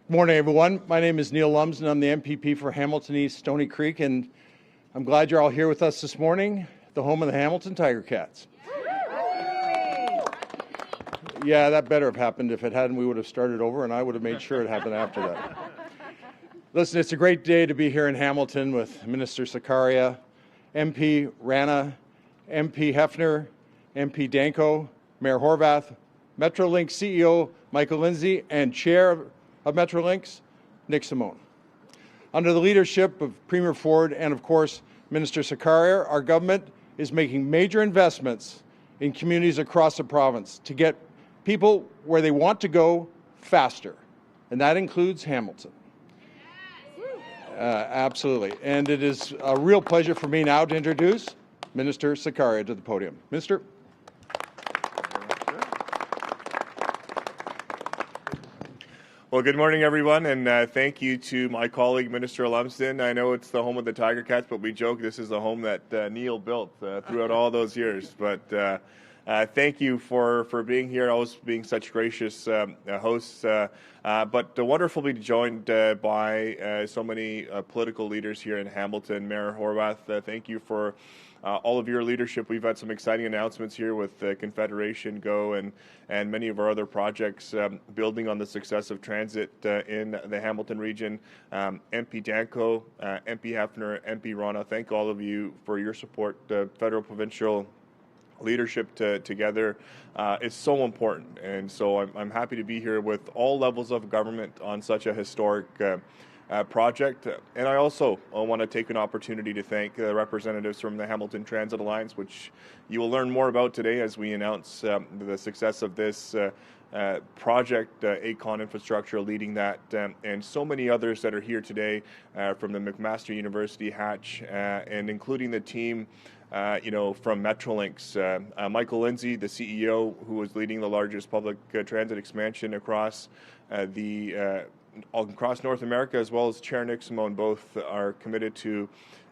Good morning, everyone. My name is Neil Lumsden. I'm the MPP for Hamilton East Stony Creek, and I'm glad you're all here with us this morning, the home of the Hamilton Tiger Cats. Yeah, that better have happened. If it hadn't, we would have started over, and I would have made sure it happened after that. Listen, it's a great day to be here in Hamilton with Minister Sarkaria, MP Rana, MP Hefner, MP Danko, Mayor Horwath, Metrolink CEO Michael Lindsay, and Chair of Metrolinx, Nick Simone. Under the leadership of Premier Ford and, of course, Minister Sarkaria, our government is making major investments in communities across the province to get people where they want to go faster, and that includes Hamilton. Absolutely. And it is a real pleasure for me now to introduce Minister Sarkaria to the podium. Minister. Well, good morning, everyone, and thank you to my colleague, Minister Lumsden. I know it's the home of the Tiger Cats, but we joke this is the home that Neil built throughout all those years. But thank you for being here, always being such gracious hosts. But wonderful to be joined by so many political leaders here in Hamilton. Mayor Horwath, thank you for all of your leadership. We've had some exciting announcements here with Confederation Go and many of our other projects building on the success of transit in the Hamilton region. MP Danko, MP Hefner, MP Rana, thank all of you for your support. Federal, provincial leadership together is so important, and so I'm happy to be here with all levels of government on such a historic project. And I also want to take an opportunity to thank representatives from the Hamilton Transit Alliance, which you will learn more about today as we announce the success of this project, Acon Infrastructure leading that, and so many others that are here today from the McMaster University Hatch, and including the team from Metrolinx. Michael Lindsay, the CEO, who is leading the largest public transit expansion across across North America, as well as Chair Nick Simone, both are committed to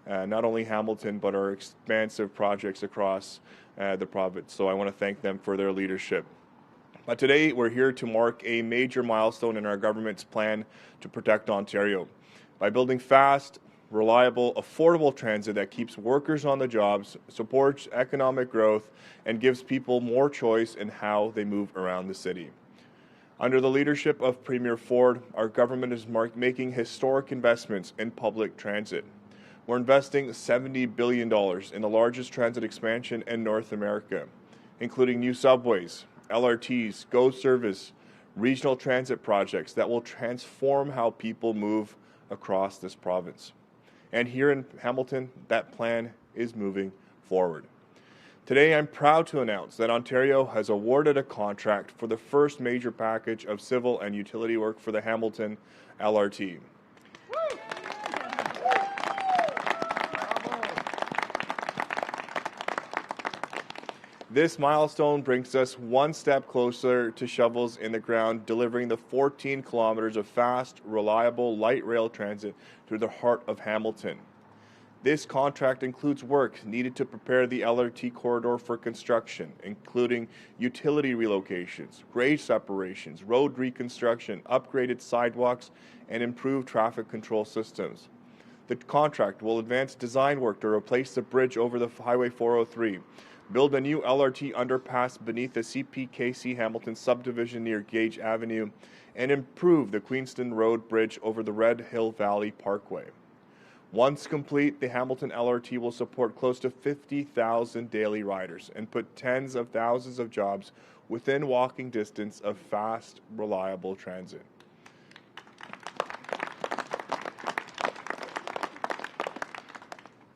not only Hamilton, but our expansive projects across the province. So I want to thank them for their leadership. But today we're here to mark a major milestone in our government's plan to protect Ontario by building fast, reliable, affordable transit that keeps workers on the jobs, supports economic growth, and gives people more choice in how they move around the city. Under the leadership of Premier Ford, our government is making historic investments in public transit. We're investing $70 billion in the largest transit expansion in North America, including new subways, LRTs, GO service, regional transit projects that will transform how people move across this province. And here in Hamilton, that plan is moving forward. Today, I'm proud to announce that Ontario has awarded a contract for the first major package of civil and utility work for the Hamilton LRT. This milestone brings us one step closer to shovels in the ground, delivering the 14 kilometers of fast, reliable light rail transit through the heart of Hamilton. This contract includes work needed to prepare the LRT corridor for construction, including utility relocations, grade separations, road reconstruction, upgraded sidewalks, and improved traffic control systems. The contract will advance design work to replace the bridge over the Highway 403, build a new LRT underpass beneath the CPKC Hamilton subdivision near Gage Avenue, and improve the Queenston Road Bridge over the Red Hill Valley Parkway. Once complete, the Hamilton LRT will support close to 50,000 daily riders and put tens of thousands of jobs within walking distance of fast, reliable transit.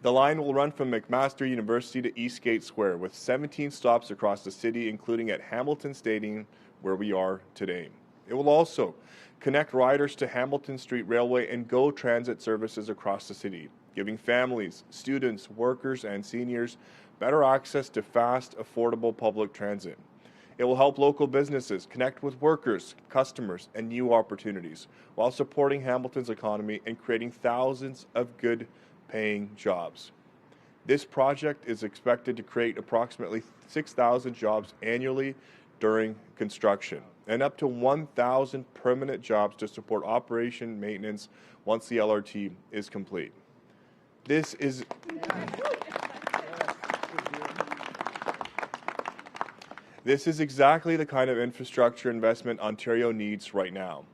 The line will run from McMaster University to Eastgate Square with 17 stops across the city, including at Hamilton Stadium, where we are today. It will also connect riders to Hamilton Street Railway and GO transit services across the city, giving families, students, workers, and seniors better access to fast, affordable public transit. It will help local businesses connect with workers, customers, and new opportunities, while supporting Hamilton's economy and creating thousands of good-paying jobs. This project is expected to create approximately 6,000 jobs annually during construction. and up to 1,000 permanent jobs to support operation maintenance once the LRT is complete. This is exactly the kind of infrastructure investment Ontario needs right now.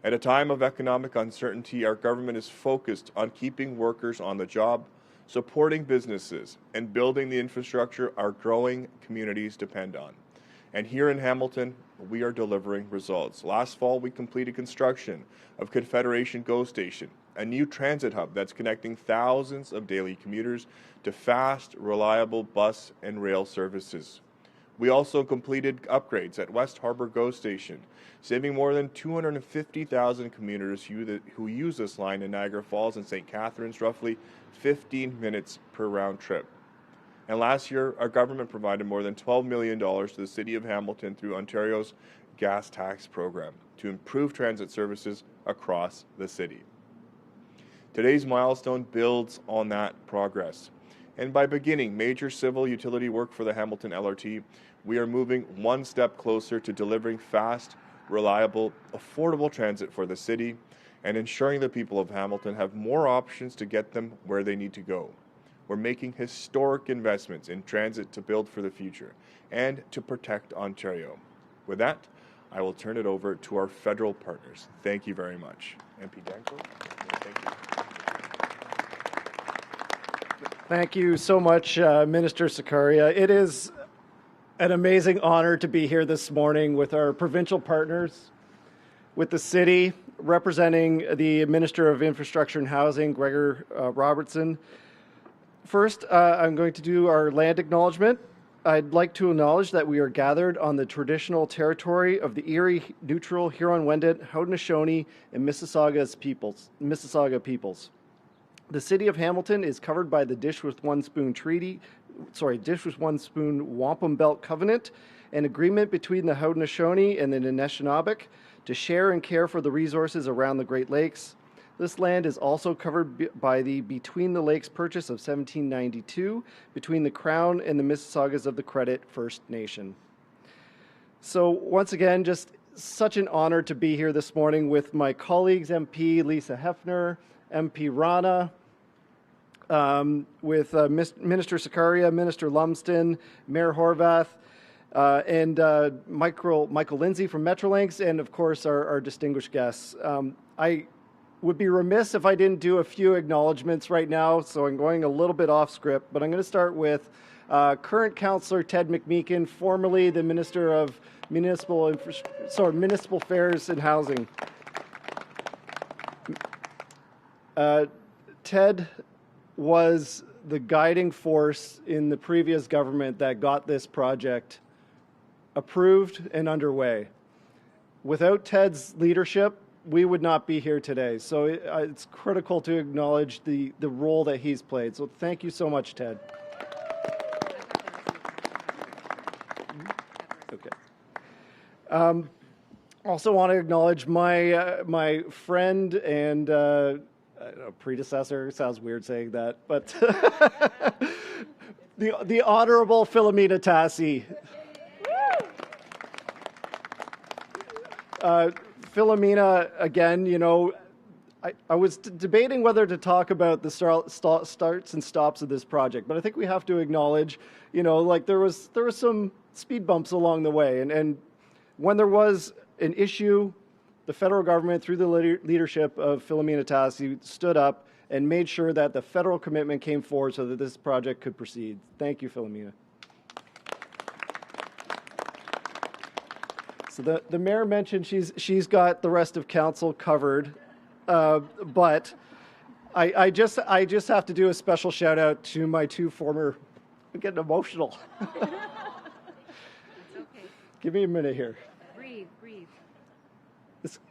At a time of economic uncertainty, our government is focused on keeping workers on the job, supporting businesses, and building the infrastructure our growing communities depend on. And here in Hamilton, we are delivering results. Last fall, we completed construction of Confederation GO Station, a new transit hub that's connecting thousands of daily commuters to fast, reliable bus and rail services. We also completed upgrades at West Harbour GO Station, saving more than 250,000 commuters who use this line in Niagara Falls and St. Catharines roughly 15 minutes per round trip. And last year, our government provided more than $12 million to the City of Hamilton through Ontario's gas tax program to improve transit services across the city. Today's milestone builds on that progress. And by beginning major civil utility work for the Hamilton LRT, we are moving one step closer to delivering fast, reliable, affordable transit for the city and ensuring the people of Hamilton have more options to get them where they need to go. We're making historic investments in transit to build for the future and to protect Ontario. With that, I will turn it over to our federal partners. Thank you very much. MP Danko, thank you. Thank you so much, Minister Sarkaria. It is an amazing honor to be here this morning with our provincial partners, with the city, representing the Minister of Infrastructure and Housing, Gregor Robertson. First, I'm going to do our land acknowledgement. I'd like to acknowledge that we are gathered on the traditional territory of the Erie, Neutral, Huron-Wendat, Haudenosaunee, and Mississauga peoples. The City of Hamilton is covered by the Dish with One Spoon Wampum Belt Covenant, an agreement between the Haudenosaunee and the Anishinaabe to share and care for the resources around the Great Lakes. This land is also covered by the Between the Lakes Purchase of 1792 between the Crown and the Mississaugas of the Credit First Nation. So once again, just such an honor to be here this morning with my colleagues, MP Lisa Hefner, MP Rana, with Minister Sarkaria, Minister Lumsden, Mayor Horwath, and Michael Lindsay from Metrolinx, and of course our distinguished guests. I would be remiss if I didn't do a few acknowledgements right now, so I'm going a little bit off script, but I'm going to start with current Councillor Ted McMeekin, formerly the Minister of Municipal Affairs and Housing. Ted was the guiding force in the previous government that got this project approved and underway. Without Ted's leadership, we would not be here today. So it's critical to acknowledge the role that he's played. So thank you so much, Ted. Okay. Also want to acknowledge my friend and predecessor. Sounds weird saying that, but the Honorable Philomena Tassi. Philomena, again, you know, I was debating whether to talk about the starts and stops of this project, but I think we have to acknowledge, you know, like there was some speed bumps along the way, and when there was an issue, the federal government, through the leadership of Philomena Tassi, stood up and made sure that the federal commitment came forward so that this project could proceed. Thank you, Philomena. So the mayor mentioned she's got the rest of council covered, but I just have to do a special shout out to my two former. I'm getting emotional. It's okay. Give me a minute here. Breathe.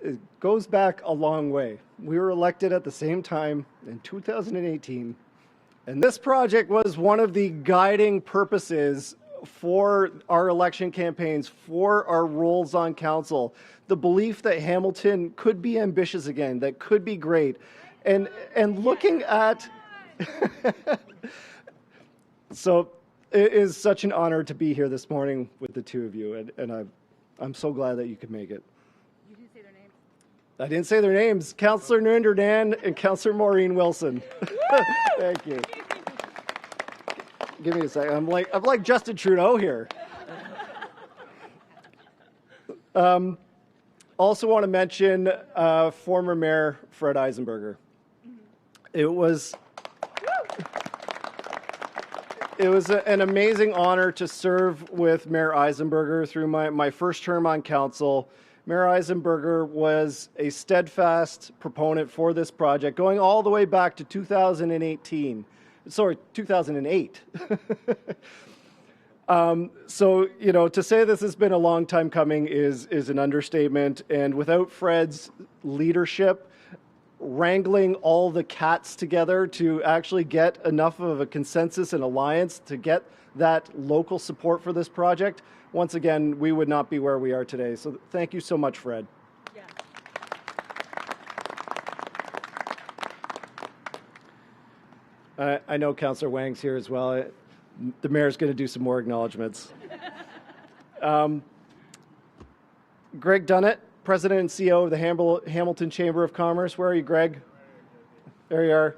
It goes back a long way. We were elected at the same time in 2018, and this project was one of the guiding purposes for our election campaigns, for our roles on council, the belief that Hamilton could be ambitious again, that could be great. And looking at, so it is such an honor to be here this morning with the two of you, and I'm so glad that you could make it. You didn't say their names. I didn't say their names. Councillor Narinder Dan and Councillor Maureen Wilson. Thank you. Give me a second. I'm like Justin Trudeau here. Also want to mention former Mayor Fred Eisenberger. It was an amazing honor to serve with Mayor Eisenberger through my first term on council. Mayor Eisenberger was a steadfast proponent for this project, going all the way back to 2008. So, to say this has been a long time coming is an understatement. And without Fred's leadership, wrangling all the cats together to actually get enough of a consensus and alliance to get that local support for this project, once again, we would not be where we are today. So thank you so much, Fred. Yeah. I know Councillor Wang's here as well. The mayor's going to do some more acknowledgments. Greg Dunnett, President and CEO of the Hamilton Chamber of Commerce. Where are you, Greg? There you are.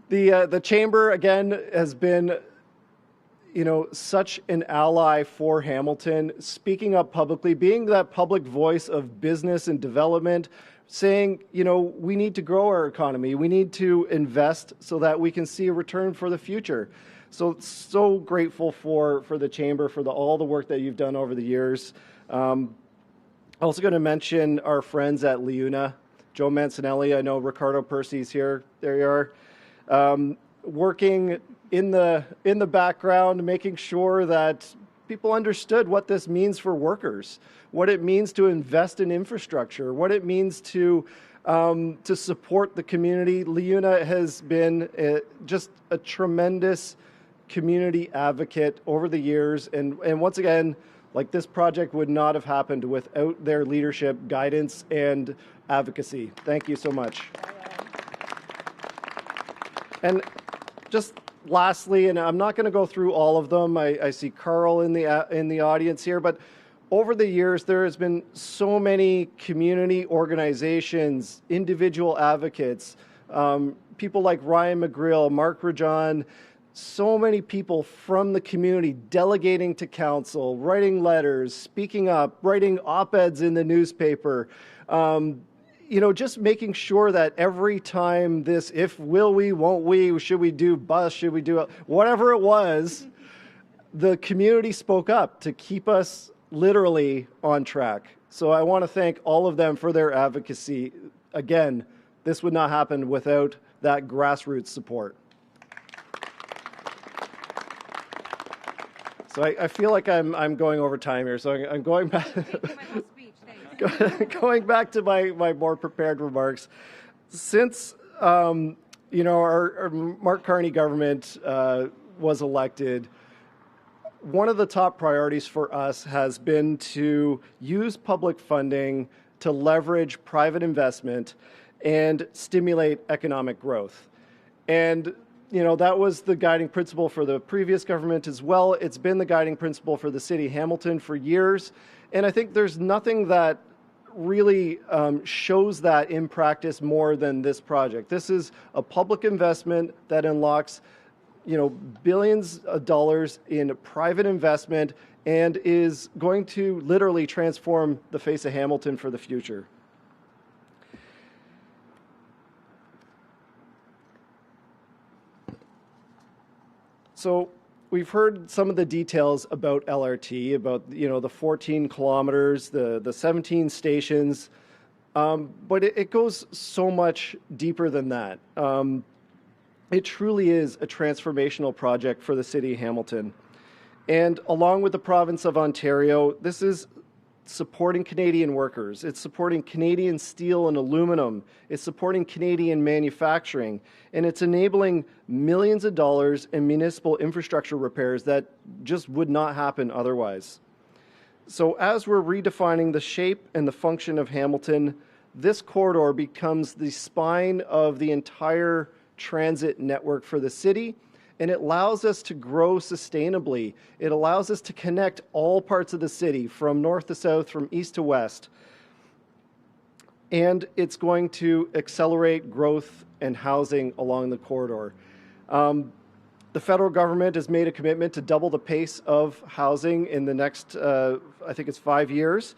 The Chamber, again, has been, such an ally for Hamilton, speaking up publicly, being that public voice of business and development, saying, we need to grow our economy. We need to invest so that we can see a return for the future. So grateful for the Chamber, for all the work that you've done over the years. Also going to mention our friends at Liuna, Joe Mancinelli. I know Ricardo Percy's here. There you are. Working in the background, making sure that people understood what this means for workers, what it means to invest in infrastructure, what it means to support the community. Liuna has been just a tremendous community advocate over the years, and once again, this project would not have happened without their leadership, guidance, and advocacy. Thank you so much. And just lastly, and I'm not going to go through all of them. I see Carl in the audience here, but over the years, there has been so many community organizations, individual advocates, people like Ryan McGrill, Mark Rajan, so many people from the community delegating to council, writing letters, speaking up, writing op-eds in the newspaper, just making sure that every time if will we, won't we, should we do bus, should we do whatever it was, the community spoke up to keep us literally on track. So I want to thank all of them for their advocacy. Again, this would not happen without that grassroots support. So I feel like I'm going over time here, so I'm going back. Going back to my more prepared remarks. Since our Mark Carney government was elected, one of the top priorities for us has been to use public funding to leverage private investment and stimulate economic growth. And that was the guiding principle for the previous government as well. It's been the guiding principle for the city of Hamilton for years. And I think there's nothing that really shows that in practice more than this project. This is a public investment that unlocks, billions of dollars in private investment and is going to literally transform the face of Hamilton for the future. So we've heard some of the details about LRT, about the 14 kilometers, the 17 stations, but it goes so much deeper than that. It truly is a transformational project for the city of Hamilton. And along with the province of Ontario, this is supporting Canadian workers. It's supporting Canadian steel and aluminum. It's supporting Canadian manufacturing. And it's enabling millions of dollars in municipal infrastructure repairs that just would not happen otherwise. So as we're redefining the shape and the function of Hamilton, this corridor becomes the spine of the entire transit network for the city, and it allows us to grow sustainably. It allows us to connect all parts of the city from north to south, from east to west. And it's going to accelerate growth and housing along the corridor. The federal government has made a commitment to double the pace of housing in the next, I think it's 5 years.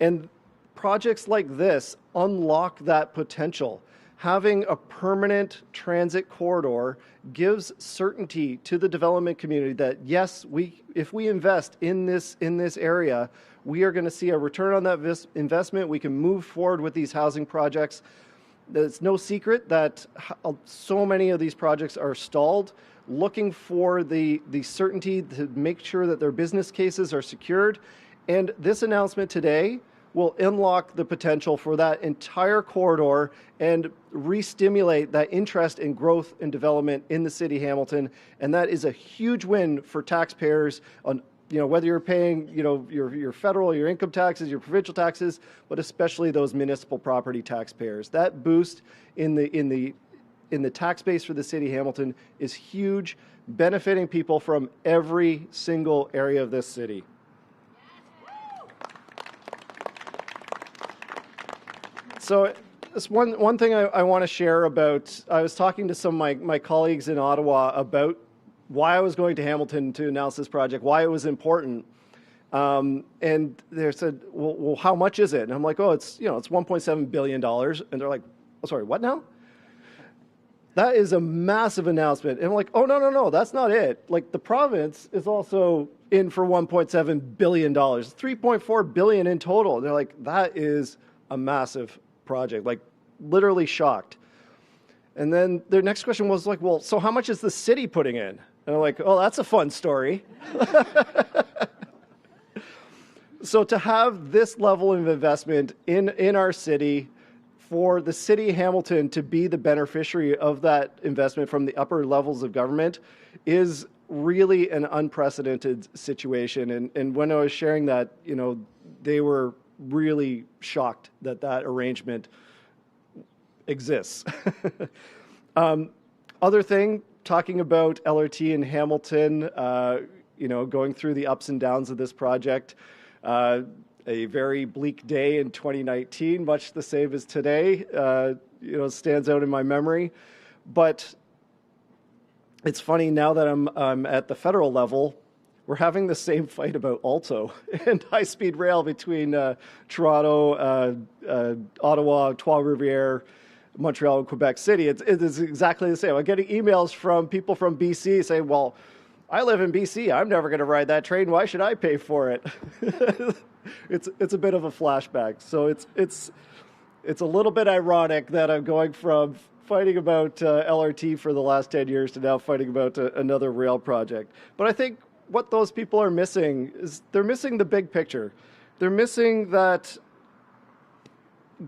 And projects like this unlock that potential. Having a permanent transit corridor gives certainty to the development community that, yes, if we invest in this area, we are going to see a return on that investment. We can move forward with these housing projects. It's no secret that so many of these projects are stalled, looking for the certainty to make sure that their business cases are secured. And this announcement today will unlock the potential for that entire corridor and re-stimulate that interest in growth and development in the city of Hamilton. And that is a huge win for taxpayers on, whether you're paying, your federal, your income taxes, your provincial taxes, but especially those municipal property taxpayers. That boost in the tax base for the city of Hamilton is huge, benefiting people from every single area of this city. So this one thing I want to share about, I was talking to some of my colleagues in Ottawa about why I was going to Hamilton to announce this project, why it was important. And they said, well, how much is it? And I'm like, oh, it's $1.7 billion. And they're like, oh, sorry, what now? That is a massive announcement. And I'm like, oh, no, that's not it. Like, the province is also in for $1.7 billion, $3.4 billion in total. And they're like, that is a massive project, like literally shocked. And then their next question was like, well, so how much is the city putting in? And I'm like, oh, that's a fun story. So to have this level of investment in our city, for the city of Hamilton to be the beneficiary of that investment from the upper levels of government is really an unprecedented situation. And when I was sharing that, they were really shocked that arrangement exists. Other thing, talking about LRT in Hamilton, going through the ups and downs of this project, a very bleak day in 2019, much the same as today, stands out in my memory. But it's funny now that I'm at the federal level, we're having the same fight about Alto and high-speed rail between Toronto, Ottawa, Trois-Rivières, Montreal, and Quebec City. It is exactly the same. I'm getting emails from people from BC saying, well, I live in BC. I'm never going to ride that train. Why should I pay for it? It's a bit of a flashback. So it's a little bit ironic that I'm going from fighting about LRT for the last 10 years to now fighting about another rail project. But I think what those people are missing is they're missing the big picture. They're missing that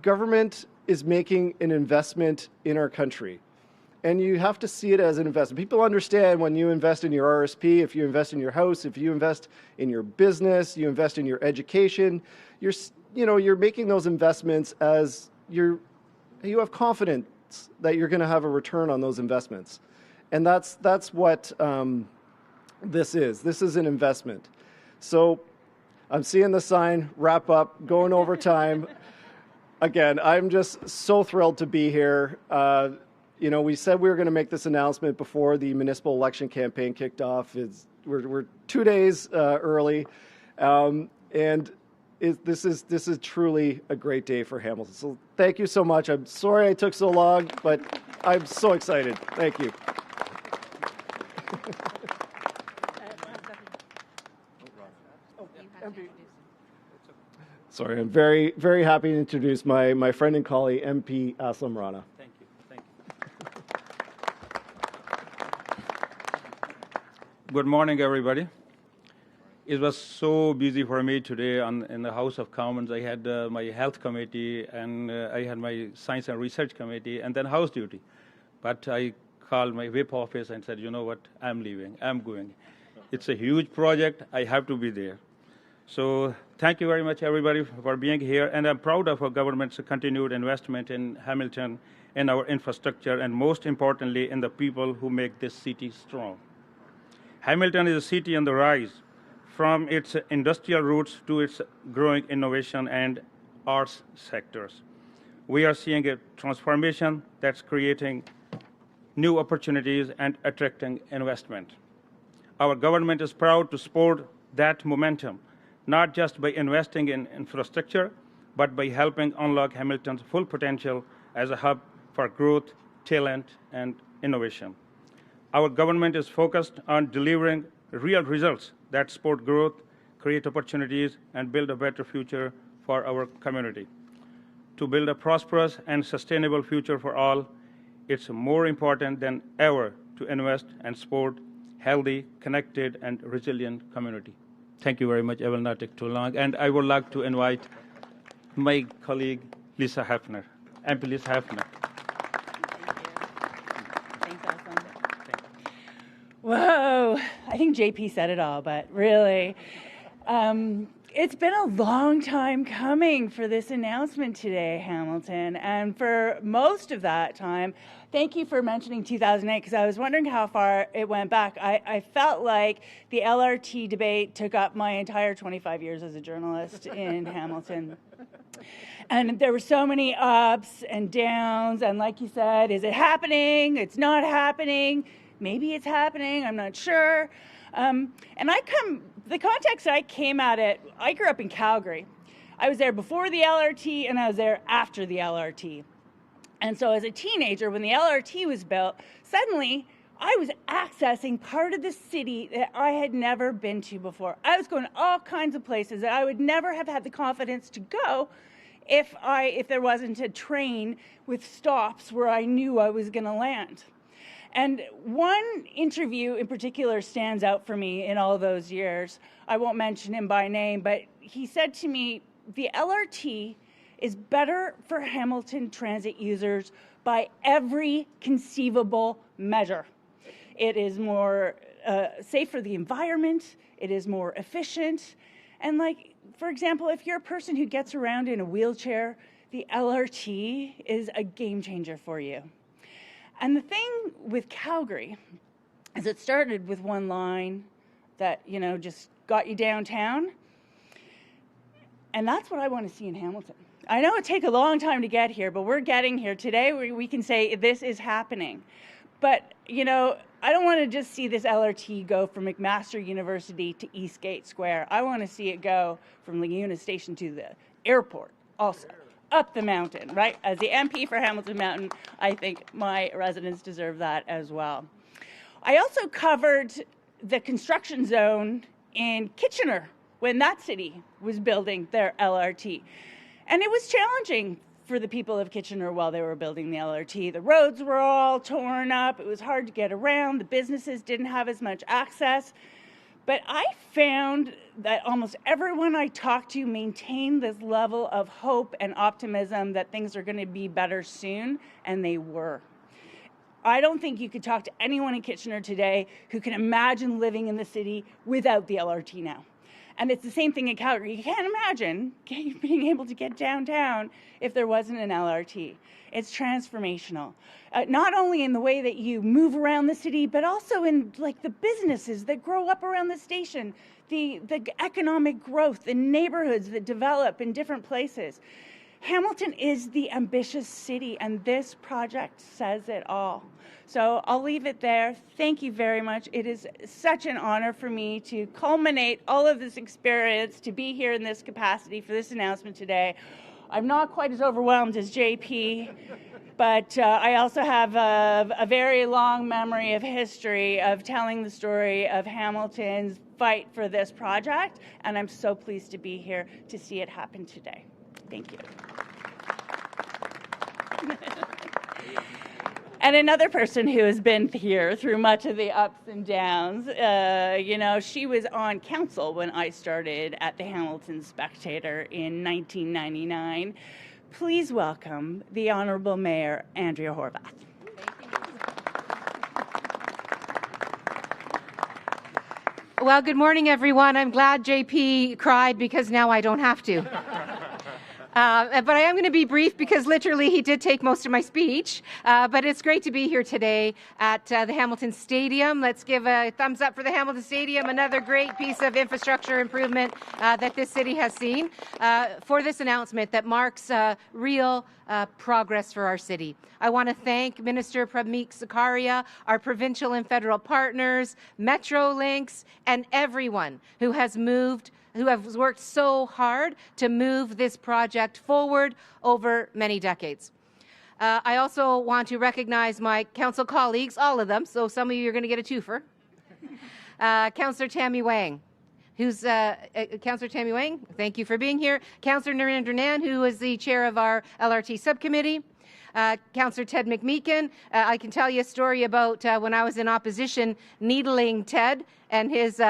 government is making an investment in our country. And you have to see it as an investment. People understand when you invest in your RSP, if you invest in your house, if you invest in your business, you invest in your education, you're making those investments as you have confidence that you're going to have a return on those investments. And that's what this is. This is an investment. So I'm seeing the sign wrap up, going over time. Again, I'm just so thrilled to be here. We said we were going to make this announcement before the municipal election campaign kicked off. We're 2 days early, and this is truly a great day for Hamilton. So thank you so much. I'm sorry I took so long, but I'm so excited. Thank you. Sorry, I'm very, very happy to introduce my friend and colleague, MP Aslam Rana. Thank you. Good morning, everybody. It was so busy for me today in the House of Commons. I had my health committee, and I had my science and research committee, and then House duty. But I called my whip office and said, you know what, I'm leaving, I'm going. It's a huge project, I have to be there. So thank you very much, everybody, for being here. And I'm proud of our government's continued investment in Hamilton, in our infrastructure, and most importantly, in the people who make this city strong. Hamilton is a city on the rise, from its industrial roots to its growing innovation and arts sectors. We are seeing a transformation that's creating new opportunities and attracting investment. Our government is proud to support that momentum, not just by investing in infrastructure, but by helping unlock Hamilton's full potential as a hub for growth, talent, and innovation. Our government is focused on delivering real results that support growth, create opportunities, and build a better future for our community. To build a prosperous and sustainable future for all, it's more important than ever to invest and support healthy, connected, and resilient community. Thank you very much. I will not take too long. And I would like to invite my colleague, Lisa Hefner, MP Lisa Hefner. Thanks, Aslan. Whoa, I think JP said it all, but really, it's been a long time coming for this announcement today, Hamilton. And for most of that time, thank you for mentioning 2008, because I was wondering how far it went back. I felt like the LRT debate took up my entire 25 years as a journalist in Hamilton. And there were so many ups and downs, and like you said, is it happening? It's not happening. Maybe it's happening, I'm not sure. The context I came at it, I grew up in Calgary. I was there before the LRT and I was there after the LRT. And so as a teenager, when the LRT was built, suddenly I was accessing part of the city that I had never been to before. I was going to all kinds of places that I would never have had the confidence to go if there wasn't a train with stops where I knew I was going to land. And one interview in particular stands out for me in all those years. I won't mention him by name, but he said to me, the LRT is better for Hamilton transit users by every conceivable measure. It is more safe for the environment, it is more efficient, and like, for example, if you're a person who gets around in a wheelchair, the LRT is a game changer for you. And the thing with Calgary is it started with one line that, just got you downtown. And that's what I want to see in Hamilton. I know it take a long time to get here, but we're getting here. Today we can say this is happening. But, I don't want to just see this LRT go from McMaster University to Eastgate Square. I want to see it go from Laguna Station to the airport also. Up the mountain, right? As the MP for Hamilton Mountain, I think my residents deserve that as well. I also covered the construction zone in Kitchener when that city was building their LRT. And it was challenging for the people of Kitchener while they were building the LRT. The roads were all torn up. It was hard to get around. The businesses didn't have as much access. But I found that almost everyone I talked to maintained this level of hope and optimism that things are going to be better soon, and they were. I don't think you could talk to anyone in Kitchener today who can imagine living in the city without the LRT now. And it's the same thing in Calgary. You can't imagine being able to get downtown if there wasn't an LRT. It's transformational, not only in the way that you move around the city, but also in the businesses that grow up around the station, the economic growth, the neighborhoods that develop in different places. Hamilton is the ambitious city, and this project says it all. So I'll leave it there. Thank you very much. It is such an honor for me to culminate all of this experience, to be here in this capacity for this announcement today. I'm not quite as overwhelmed as JP, but I also have a very long memory of history of telling the story of Hamilton's fight for this project, and I'm so pleased to be here to see it happen today. Thank you. And another person who has been here through much of the ups and downs, she was on council when I started at the Hamilton Spectator in 1999. Please welcome the Honourable Mayor, Andrea Horwath. Well, good morning, everyone. I'm glad JP cried because now I don't have to. But I am going to be brief because literally he did take most of my speech. But it's great to be here today at the Hamilton Stadium. Let's give a thumbs up for the Hamilton Stadium, another great piece of infrastructure improvement that this city has seen for this announcement that marks real progress for our city. I want to thank Minister Prabmeet Sarkaria, our provincial and federal partners, Metrolinx, and everyone who has worked so hard to move this project forward over many decades. I also want to recognize my council colleagues, all of them, so some of you are going to get a twofer. Councillor Tammy Wang, Councillor Tammy Wang, thank you for being here. Councillor Narendra Nan, who is the chair of our LRT subcommittee. Councillor Ted McMeekin, I can tell you a story about when I was in opposition needling Ted and his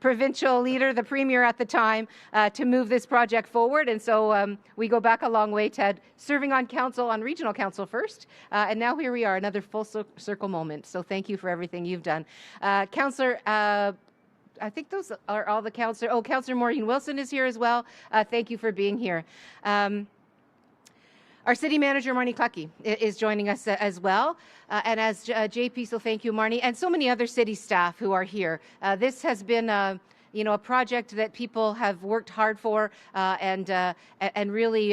provincial leader, the premier at the time, to move this project forward. And so we go back a long way, Ted, serving on council, on regional council first. And now here we are, another full circle moment. So thank you for everything you've done. Councillor, I think those are all the councillors. Oh, Councillor Maureen Wilson is here as well. Thank you for being here. Our city manager, Marnie Clucky, is joining us as well. And as JP, so thank you, Marnie, and so many other city staff who are here. This has been a project that people have worked hard for and really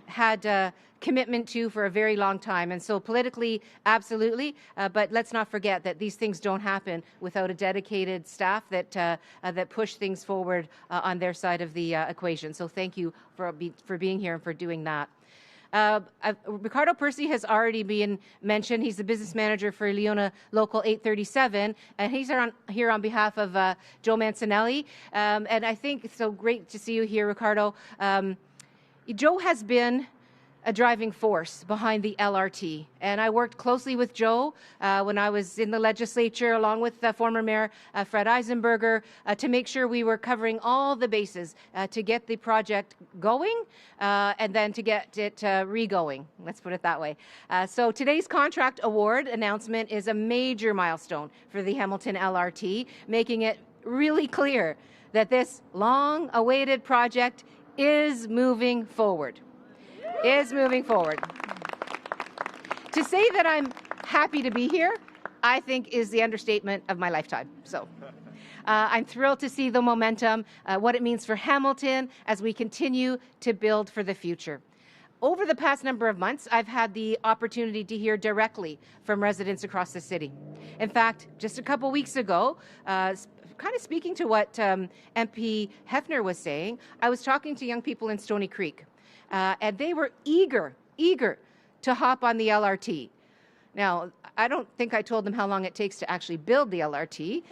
had commitment to for a very long time. And so politically, absolutely, but let's not forget that these things don't happen without a dedicated staff that push things forward on their side of the equation. So thank you for being here and for doing that. Ricardo Percy has already been mentioned. He's the business manager for Leona Local 837, and he's here on behalf of Joe Mancinelli. And I think it's so great to see you here, Ricardo. Joe has been a driving force behind the LRT. And I worked closely with Joe when I was in the legislature, along with former Mayor Fred Eisenberger, to make sure we were covering all the bases to get the project going and then to get it re-going. Let's put it that way. So today's contract award announcement is a major milestone for the Hamilton LRT, making it really clear that this long-awaited project is moving forward. To say that I'm happy to be here, I think is the understatement of my lifetime. So I'm thrilled to see the momentum, what it means for Hamilton as we continue to build for the future. Over the past number of months, I've had the opportunity to hear directly from residents across the city. In fact, just a couple weeks ago, kind of speaking to what MP Hefner was saying, I was talking to young people in Stony Creek. And they were eager to hop on the LRT. Now, I don't think I told them how long it takes to actually build the LRT,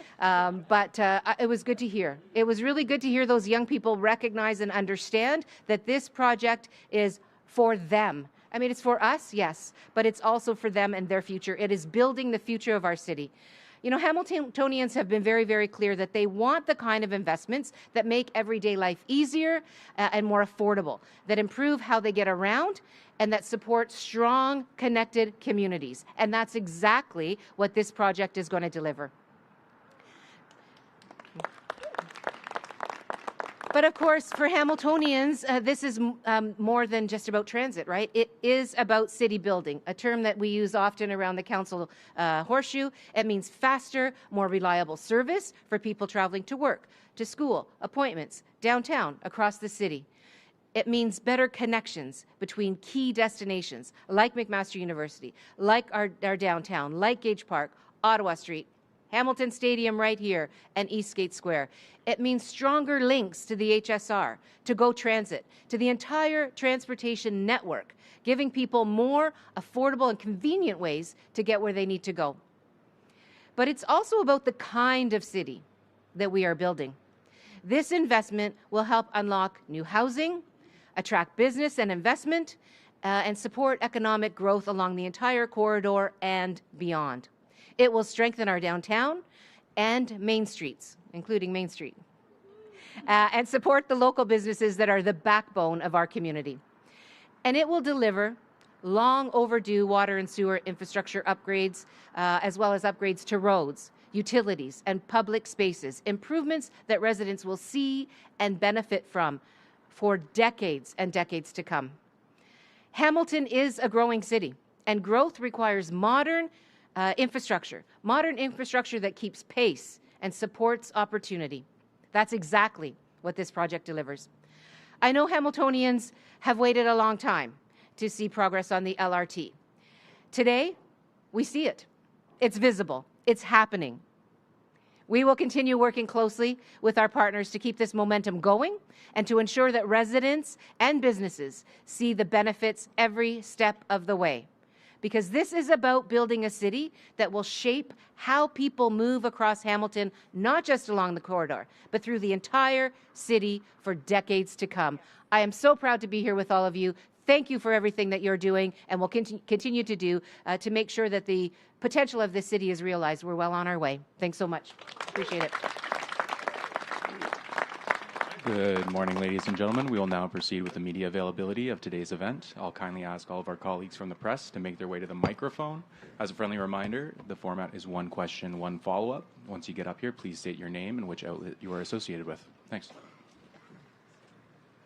but it was good to hear. It was really good to hear those young people recognize and understand that this project is for them. I mean, it's for us, yes, but it's also for them and their future. It is building the future of our city. You know, Hamiltonians have been very, very clear that they want the kind of investments that make everyday life easier and more affordable, that improve how they get around, and that support strong, connected communities. And that's exactly what this project is going to deliver. But of course, for Hamiltonians, this is more than just about transit, right? It is about city building, a term that we use often around the council horseshoe. It means faster, more reliable service for people traveling to work, to school, appointments, downtown, across the city. It means better connections between key destinations like McMaster University, like our downtown, like Gage Park, Ottawa Street, Hamilton Stadium right here, and Eastgate Square. It means stronger links to the HSR, to GO Transit, to the entire transportation network, giving people more affordable and convenient ways to get where they need to go. But it's also about the kind of city that we are building. This investment will help unlock new housing, attract business and investment, and support economic growth along the entire corridor and beyond. It will strengthen our downtown and main streets, including Main Street, and support the local businesses that are the backbone of our community. And it will deliver long overdue water and sewer infrastructure upgrades, as well as upgrades to roads, utilities, and public spaces, improvements that residents will see and benefit from for decades and decades to come. Hamilton is a growing city, and growth requires modern infrastructure that keeps pace and supports opportunity. That's exactly what this project delivers. I know Hamiltonians have waited a long time to see progress on the LRT. Today, we see it. It's visible. It's happening. We will continue working closely with our partners to keep this momentum going and to ensure that residents and businesses see the benefits every step of the way. Because this is about building a city that will shape how people move across Hamilton, not just along the corridor, but through the entire city for decades to come. I am so proud to be here with all of you. Thank you for everything that you're doing and will continue to do to make sure that the potential of this city is realized. We're well on our way. Thanks so much. Appreciate it. Good morning, ladies and gentlemen. We will now proceed with the media availability of today's event. I'll kindly ask all of our colleagues from the press to make their way to the microphone. As a friendly reminder, the format is one question, one follow-up. Once you get up here, please state your name and which outlet you are associated with. Thanks.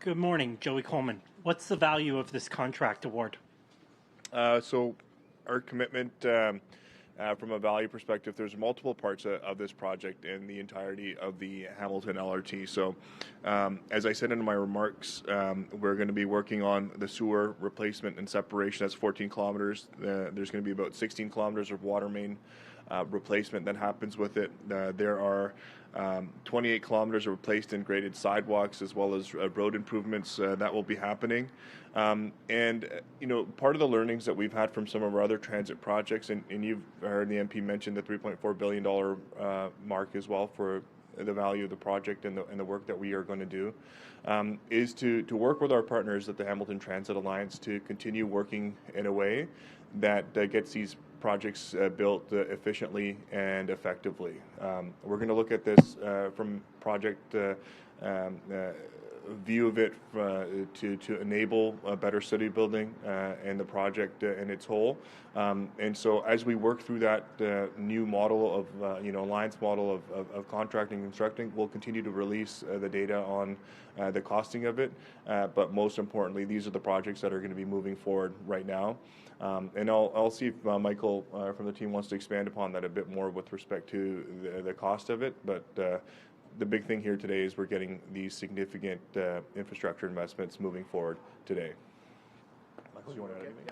Good morning, Joey Coleman. What's the value of this contract award? So our commitment from a value perspective, there's multiple parts of this project and the entirety of the Hamilton LRT. So as I said in my remarks, we're going to be working on the sewer replacement and separation. That's 14 kilometers. There's going to be about 16 kilometers of water main replacement that happens with it. There are 28 kilometers of replaced and graded sidewalks, as well as road improvements that will be happening. And part of the learnings that we've had from some of our other transit projects, and you've heard the MP mention the $3.4 billion mark as well for the value of the project and the work that we are going to do, is to work with our partners at the Hamilton Transit Alliance to continue working in a way that gets these projects built efficiently and effectively. We're going to look at this from project view of it to enable a better city building and the project in its whole. And so as we work through that new model of, alliance model of contracting and constructing, we'll continue to release the data on the costing of it. But most importantly, these are the projects that are going to be moving forward right now. And I'll see if Michael from the team wants to expand upon that a bit more with respect to the cost of it. But the big thing here today is we're getting these significant infrastructure investments moving forward today. Michael, do you want to add anything?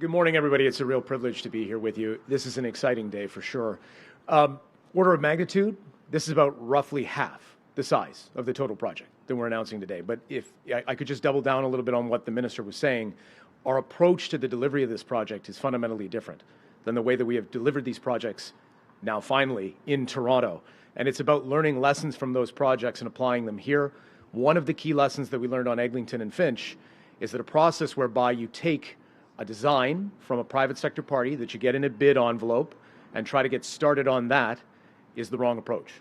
Good morning, everybody. It's a real privilege to be here with you. This is an exciting day for sure. Order of magnitude, this is about roughly half the size of the total project that we're announcing today. But if I could just double down a little bit on what the minister was saying, our approach to the delivery of this project is fundamentally different than the way that we have delivered these projects now finally in Toronto. And it's about learning lessons from those projects and applying them here. One of the key lessons that we learned on Eglinton and Finch is that a process whereby you take a design from a private sector party that you get in a bid envelope and try to get started on that is the wrong approach.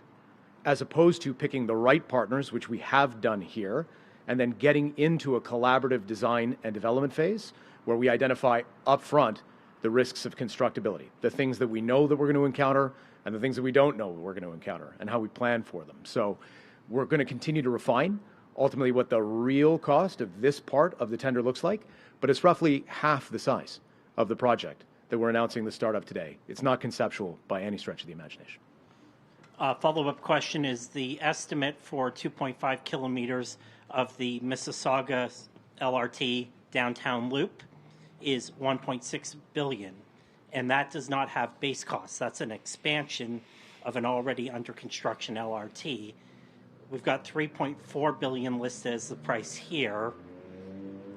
As opposed to picking the right partners, which we have done here, and then getting into a collaborative design and development phase where we identify upfront the risks of constructability, the things that we know that we're going to encounter and the things that we don't know we're going to encounter and how we plan for them. So we're going to continue to refine ultimately what the real cost of this part of the tender looks like, but it's roughly half the size of the project that we're announcing the start of today. It's not conceptual by any stretch of the imagination. Follow-up question is the estimate for 2.5 kilometers of the Mississauga LRT downtown loop is $1.6 billion, and that does not have base costs. That's an expansion of an already under construction LRT. We've got $3.4 billion listed as the price here.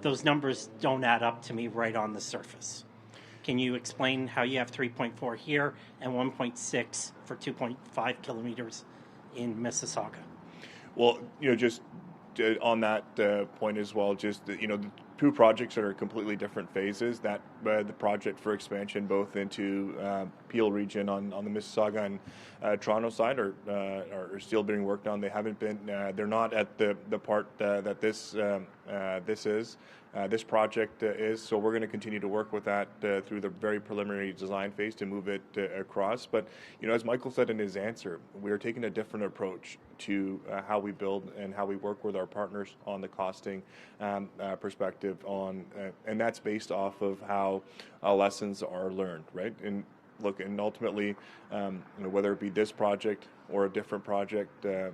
Those numbers don't add up to me right on the surface. Can you explain how you have 3.4 here and 1.6 for 2.5 kilometers in Mississauga? Well, just on that point as well, the two projects that are completely different phases. That the project for expansion both into Peel region on the Mississauga and Toronto side are still being worked on. They haven't been. They're not at the part that this this project is. So we're going to continue to work with that through the very preliminary design phase to move it across. But as Michael said in his answer, we are taking a different approach to how we build and how we work with our partners on the costing perspective and that's based off of how lessons are learned, right? And ultimately, whether it be this project or a different project, the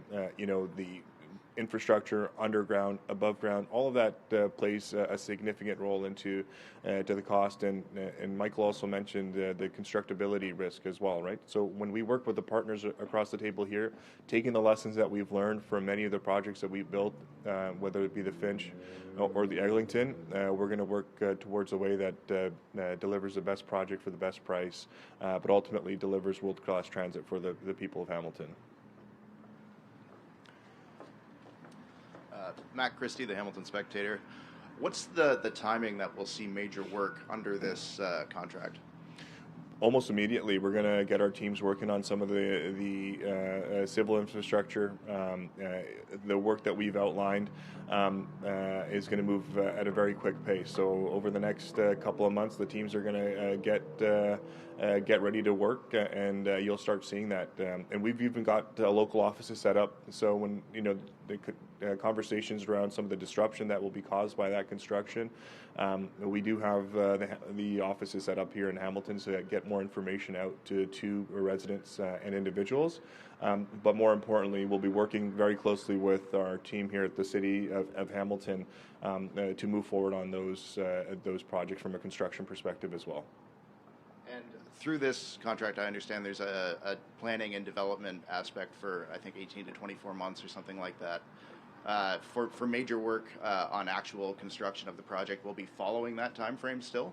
infrastructure, underground, above ground, all of that plays a significant role into to the cost. And Michael also mentioned the constructability risk as well, right? So when we work with the partners across the table here, taking the lessons that we've learned from many of the projects that we've built, whether it be the Finch or the Eglinton, we're going to work towards a way that delivers the best project for the best price, but ultimately delivers world-class transit for the people of Hamilton. Matt Christie, the Hamilton Spectator. What's the timing that we'll see major work under this contract? Almost immediately, we're going to get our teams working on some of the civil infrastructure. The work that we've outlined is going to move at a very quick pace. So over the next couple of months, the teams are going to get ready to work, and you'll start seeing that. And we've even got local offices set up. So when the conversations around some of the disruption that will be caused by that construction, we do have the offices set up here in Hamilton to get more information out to residents and individuals. But more importantly, we'll be working very closely with our team here at the City of Hamilton to move forward on those projects from a construction perspective as well. And through this contract, I understand there's a planning and development aspect for, I think, 18 to 24 months or something like that. For major work on actual construction of the project, we'll be following that time frame still?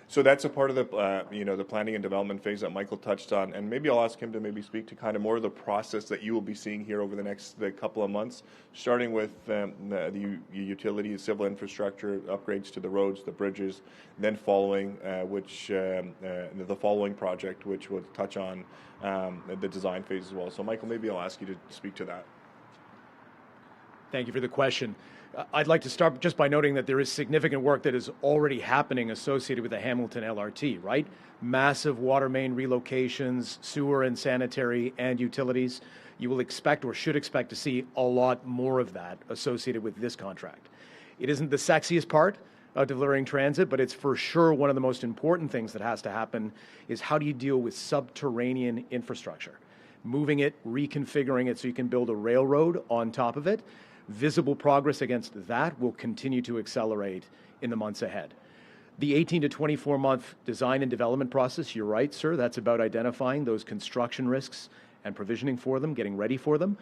So that's a part of the planning and development phase that Michael touched on, and maybe I'll ask him to maybe speak to kind of more of the process that you will be seeing here over the next couple of months, starting with the utilities, civil infrastructure, upgrades to the roads, the bridges, then following the following project, which will touch on the design phase as well. So Michael, maybe I'll ask you to speak to that. Thank you for the question. I'd like to start just by noting that there is significant work that is already happening associated with the Hamilton LRT, right? Massive water main relocations, sewer and sanitary and utilities. You will expect or should expect to see a lot more of that associated with this contract. It isn't the sexiest part of delivering transit, but it's for sure one of the most important things that has to happen is how do you deal with subterranean infrastructure? Moving it, reconfiguring it so you can build a railroad on top of it. Visible progress against that will continue to accelerate in the months ahead. The 18 to 24 month design and development process, you're right, sir, that's about identifying those construction risks and provisioning for them, getting ready for them.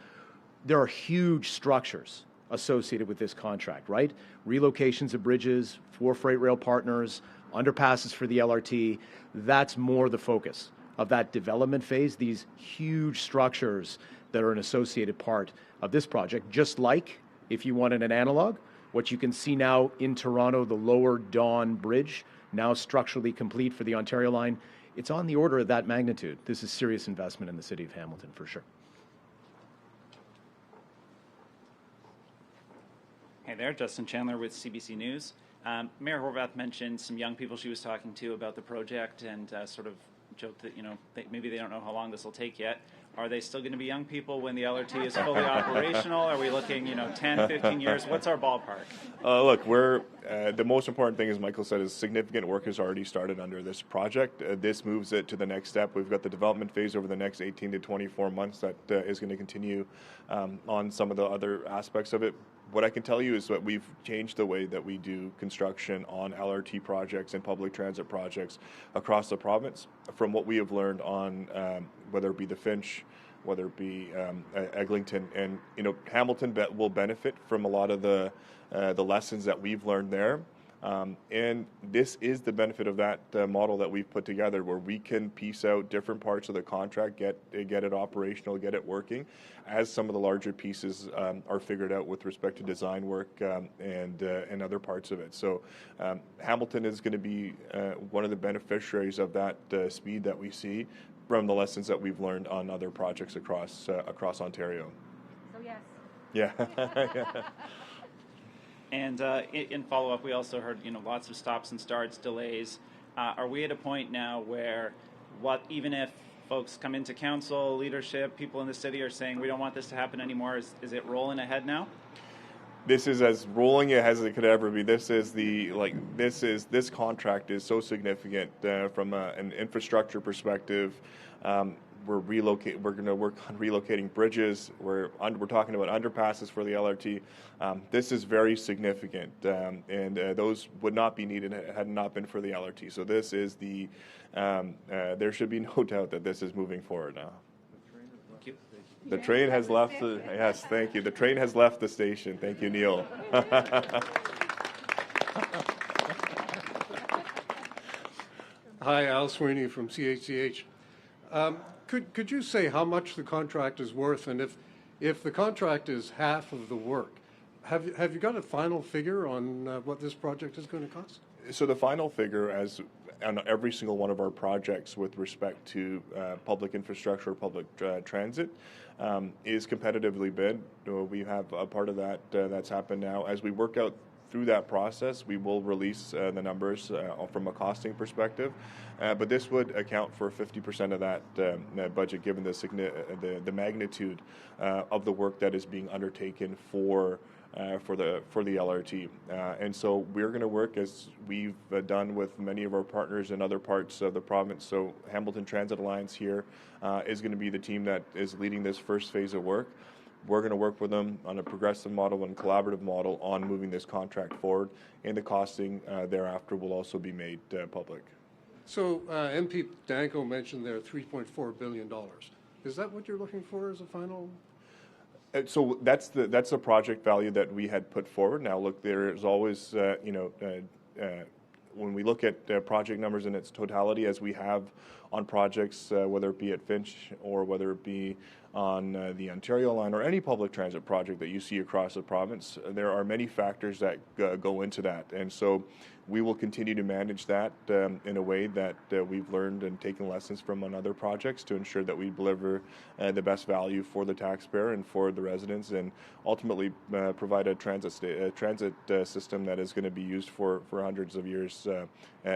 There are huge structures associated with this contract, right? Relocations of bridges, for freight rail partners, underpasses for the LRT. That's more the focus of that development phase, these huge structures that are an associated part of this project, just like, if you wanted an analog, what you can see now in Toronto, the Lower Dawn Bridge, now structurally complete for the Ontario line. It's on the order of that magnitude. This is serious investment in the City of Hamilton, for sure. Hey there, Justin Chandler with CBC News. Mayor Horwath mentioned some young people she was talking to about the project and sort of joked that, maybe they don't know how long this will take yet. Are they still going to be young people when the LRT is fully operational? Are we looking, 10, 15 years? What's our ballpark? Look, the most important thing, as Michael said, is significant work has already started under this project. This moves it to the next step. We've got the development phase over the next 18 to 24 months that is going to continue on some of the other aspects of it. What I can tell you is that we've changed the way that we do construction on LRT projects and public transit projects across the province from what we have learned on whether it be the Finch, whether it be Eglinton, and Hamilton will benefit from a lot of the lessons that we've learned there. And this is the benefit of that model that we've put together, where we can piece out different parts of the contract, get it operational, get it working, as some of the larger pieces are figured out with respect to design work and other parts of it. So Hamilton is going to be one of the beneficiaries of that speed that we see from the lessons that we've learned on other projects across Ontario. So yes. Yeah. And in follow-up, we also heard, lots of stops and starts, delays. Are we at a point now where even if folks come into council, leadership, people in the city are saying we don't want this to happen anymore, is it rolling ahead now? This is as rolling as it could ever be. This contract is so significant from an infrastructure perspective. We're going to work on relocating bridges. We're talking about underpasses for the LRT. This is very significant, and those would not be needed had it not been for the LRT. So this is there should be no doubt that this is moving forward now. Thank you. The train has left. Yes, thank you. The train has left the station. Thank you, Neil. Hi, Al Sweeney from CHCH. Could you say how much the contract is worth, and if the contract is half of the work, have you got a final figure on what this project is going to cost? So the final figure, as on every single one of our projects with respect to public infrastructure or public transit, is competitively bid. We have a part of that that's happened now. As we work out through that process, we will release the numbers from a costing perspective, but this would account for 50% of that budget, given the magnitude of the work that is being undertaken for the LRT. And so we're going to work, as we've done with many of our partners in other parts of the province. So Hamilton Transit Alliance here is going to be the team that is leading this first phase of work. We're going to work with them on a progressive model and collaborative model on moving this contract forward, and the costing thereafter will also be made public. So MP Danko mentioned there $3.4 billion. Is that what you're looking for as a final? So that's the project value that we had put forward. Now, look, there is always, when we look at project numbers in its totality, as we have on projects, whether it be at Finch or whether it be on the Ontario line or any public transit project that you see across the province, there are many factors that go into that. And so we will continue to manage that in a way that we've learned and taken lessons from on other projects to ensure that we deliver the best value for the taxpayer and for the residents, and ultimately provide a transit system that is going to be used for hundreds of years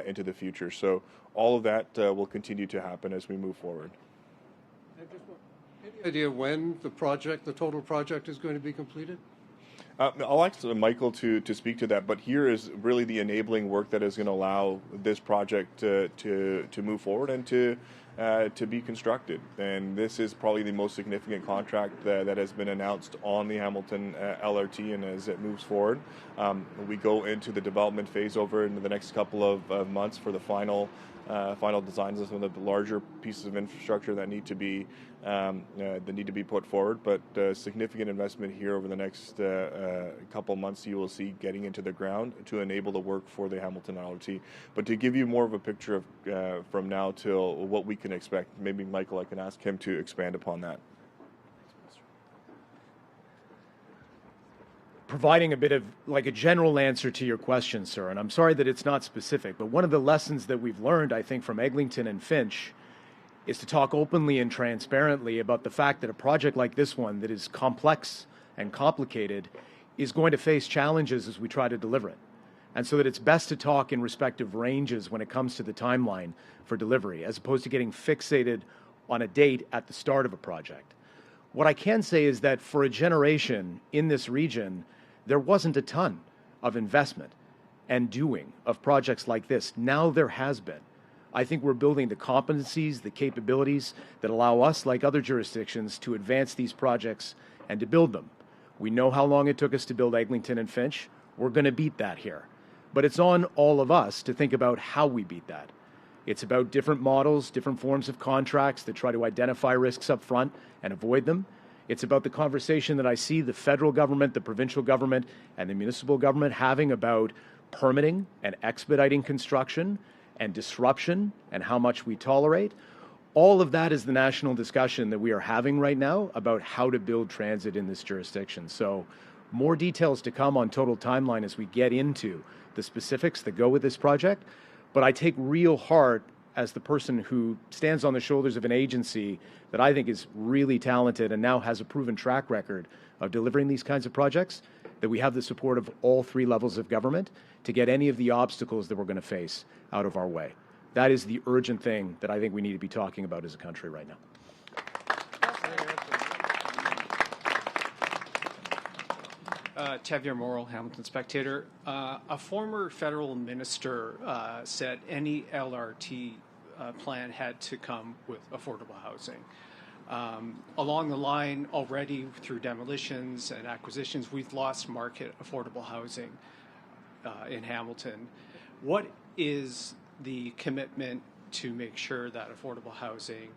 into the future. So all of that will continue to happen as we move forward. Any idea when the total project is going to be completed? I'll ask Michael to speak to that, but here is really the enabling work that is going to allow this project to move forward and to be constructed. And this is probably the most significant contract that has been announced on the Hamilton LRT, and as it moves forward, we go into the development phase over into the next couple of months for the final designs of some of the larger pieces of infrastructure that need to be put forward. But significant investment here over the next couple months you will see getting into the ground to enable the work for the Hamilton LRT. But to give you more of a picture of from now till what we can expect, maybe Michael, I can ask him to expand upon that. Providing a bit of like a general answer to your question, sir, and I'm sorry that it's not specific, but one of the lessons that we've learned, I think, from Eglinton and Finch is to talk openly and transparently about the fact that a project like this one that is complex and complicated is going to face challenges as we try to deliver it. And so that it's best to talk in respective ranges when it comes to the timeline for delivery, as opposed to getting fixated on a date at the start of a project. What I can say is that for a generation in this region, there wasn't a ton of investment and doing of projects like this. Now there has been. I think we're building the competencies, the capabilities that allow us, like other jurisdictions, to advance these projects and to build them. We know how long it took us to build Eglinton and Finch. We're going to beat that here. But it's on all of us to think about how we beat that. It's about different models, different forms of contracts that try to identify risks up front and avoid them. It's about the conversation that I see the federal government, the provincial government, and the municipal government having about permitting and expediting construction and disruption and how much we tolerate. All of that is the national discussion that we are having right now about how to build transit in this jurisdiction. So more details to come on total timeline as we get into the specifics that go with this project. But I take real heart as the person who stands on the shoulders of an agency that I think is really talented and now has a proven track record of delivering these kinds of projects, that we have the support of all three levels of government to get any of the obstacles that we're going to face out of our way. That is the urgent thing that I think we need to be talking about as a country right now. Xavier Morrill, Hamilton Spectator. A former federal minister said any LRT plan had to come with affordable housing. Along the line, already through demolitions and acquisitions, we've lost market affordable housing in Hamilton. What is the commitment to make sure that affordable housing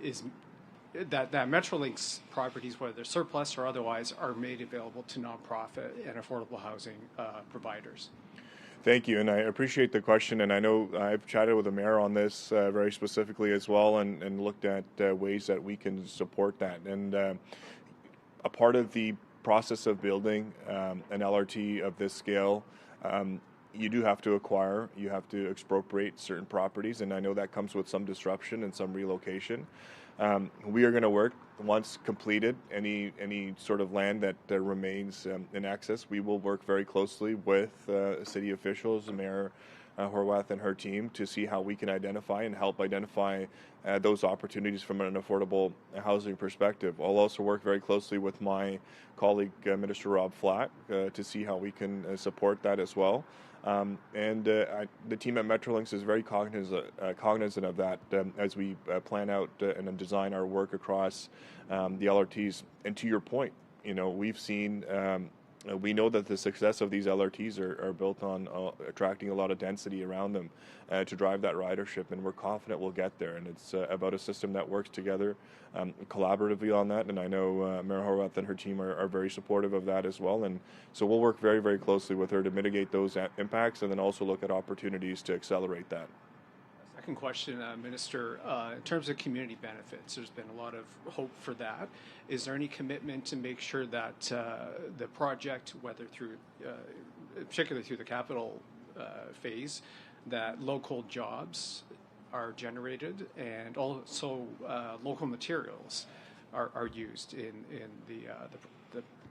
is that Metrolinx properties, whether they're surplus or otherwise, are made available to nonprofit and affordable housing providers? Thank you, and I appreciate the question, and I know I've chatted with the mayor on this very specifically as well, and looked at ways that we can support that. And a part of the process of building an LRT of this scale, you do have to acquire, you have to expropriate certain properties, and I know that comes with some disruption and some relocation. We are going to work, once completed, any sort of land that remains in access, we will work very closely with city officials, Mayor Horwath and her team, to see how we can identify and help identify those opportunities from an affordable housing perspective. I'll also work very closely with my colleague, Minister Rob Flack, to see how we can support that as well. The team at Metrolinx is very cognizant of that as we plan out and design our work across the LRTs. And to your point, we've seen, we know that the success of these LRTs are built on attracting a lot of density around them to drive that ridership, and we're confident we'll get there. And it's about a system that works together collaboratively on that, and I know Mayor Horwath and her team are very supportive of that as well. And so we'll work very, very closely with her to mitigate those impacts, and then also look at opportunities to accelerate that. Second question, Minister, in terms of community benefits, there's been a lot of hope for that. Is there any commitment to make sure that the project, whether through, particularly through the capital phase, that local jobs are generated and also local materials are used in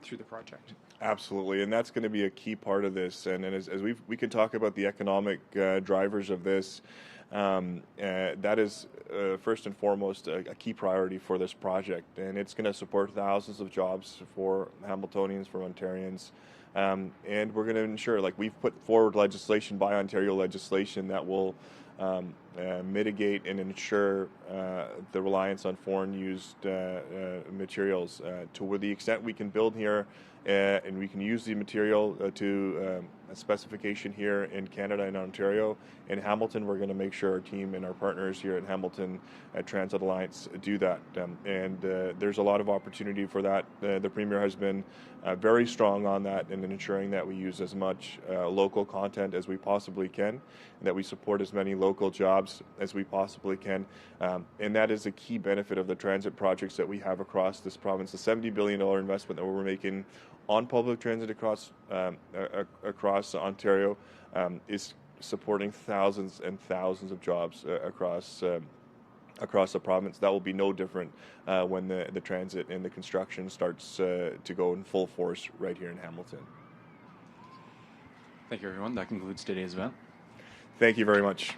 through the project? Absolutely, and that's going to be a key part of this. And as we can talk about the economic drivers of this, that is first and foremost a key priority for this project, and it's going to support thousands of jobs for Hamiltonians, for Ontarians, and we're going to ensure, like we've put forward legislation, by Ontario legislation, that will mitigate and ensure the reliance on foreign used materials to the extent we can build here and we can use the material to a specification here in Canada and Ontario. In Hamilton, we're going to make sure our team and our partners here at Hamilton Transit Alliance do that. And there's a lot of opportunity for that. The Premier has been very strong on that and in ensuring that we use as much local content as we possibly can, and that we support as many local jobs as we possibly can. And that is a key benefit of the transit projects that we have across this province. The $70 billion investment that we're making on public transit across Ontario is supporting thousands and thousands of jobs across the province. That will be no different when the transit and the construction starts to go in full force right here in Hamilton. Thank you, everyone. That concludes today's event. Thank you very much.